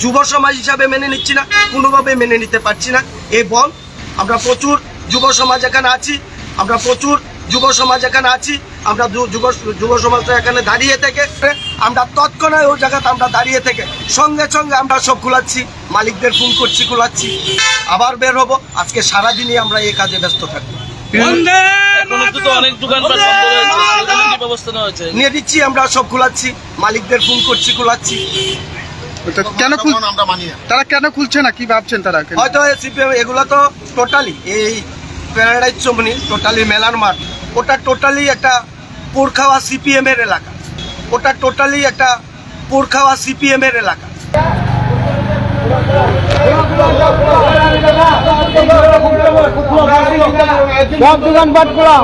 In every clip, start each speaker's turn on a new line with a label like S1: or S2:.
S1: যুব সমাজ হিসাবে মেনে নিচ্ছি না, কোনোভাবে মেনে নিতে পারছি না এই বন্ধ। আমরা প্রচুর যুব সমাজ এখানে আছি, আমরা যুব সমাজটা এখানে দাঁড়িয়ে থেকে আমরা তৎক্ষণাৎ ওই জায়গাতে আমরা দাঁড়িয়ে থেকে সঙ্গে সঙ্গে আমরা সব খোলাচ্ছি, মালিকদের ফোন করছি, খোলাচ্ছি, আবার বের হবো। আজকে সারাদিনই আমরা এই কাজে ব্যস্ত থাকবো। নিয়ে দিচ্ছি, আমরা সব খোলাচ্ছি, মালিকদের ফোন করছি, খোলাচ্ছি।
S2: তারা কেন খুলছে না, কি ভাবছেন তারা?
S1: হয়তো এগুলো তো টোটালি এই প্যারাডাইজ চমনি, টোটালি মেলার মাঠ, ওটা টোটালি একটা পোরখাওয়া সিপিএম এর এলাকা, এলাকা। সব দোকানপাট খোলা,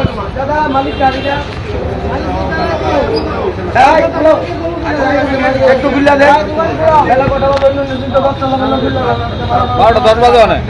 S1: একটু বিল্লা দেন,
S2: 12:10 বাজে অনেক।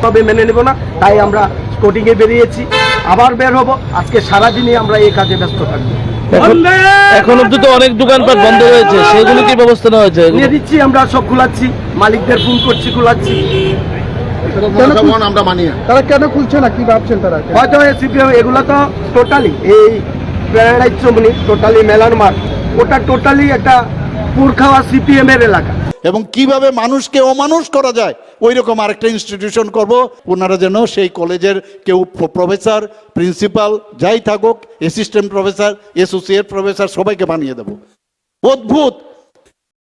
S1: তবে মেনে নেব না, তাই আমরা স্পোর্টিং এ বেরিয়েছি, আবার বের হবো। আজকে সারাদিনই আমরা এই কাজে ব্যস্ত থাকবো।
S3: এখন অব্দি তো অনেক দোকানপাট বন্ধ রয়েছে, সেগুলো কি ব্যবস্থা নেওয়া হয়েছে?
S1: নিয়ে দিচ্ছি, আমরা সব খোলাচ্ছি, মালিকদের ফোন করছি, খোলাচ্ছি।
S2: তারা কেন খুলছে না, কি ভাবছেন তারা?
S1: হয়তো এগুলো তো টোটালি এই প্যারাডাইজ চমনি, টোটালি মেলার মাঠ, ওটা টোটালি একটা পোরখাওয়া সিপিএম এর এলাকা।
S4: এবং কিভাবে মানুষকে অমানুষ করা যায় ওই রকম আরেকটা ইনস্টিটিউশন করব। ওনারা যেন সেই কলেজের কেউ প্রফেসর, প্রিন্সিপাল যাই থাকুক, অ্যাসিস্ট্যান্ট প্রফেসর, অ্যাসোসিয়েট প্রফেসর সবাইকে বানিয়ে দেব। অদ্ভুত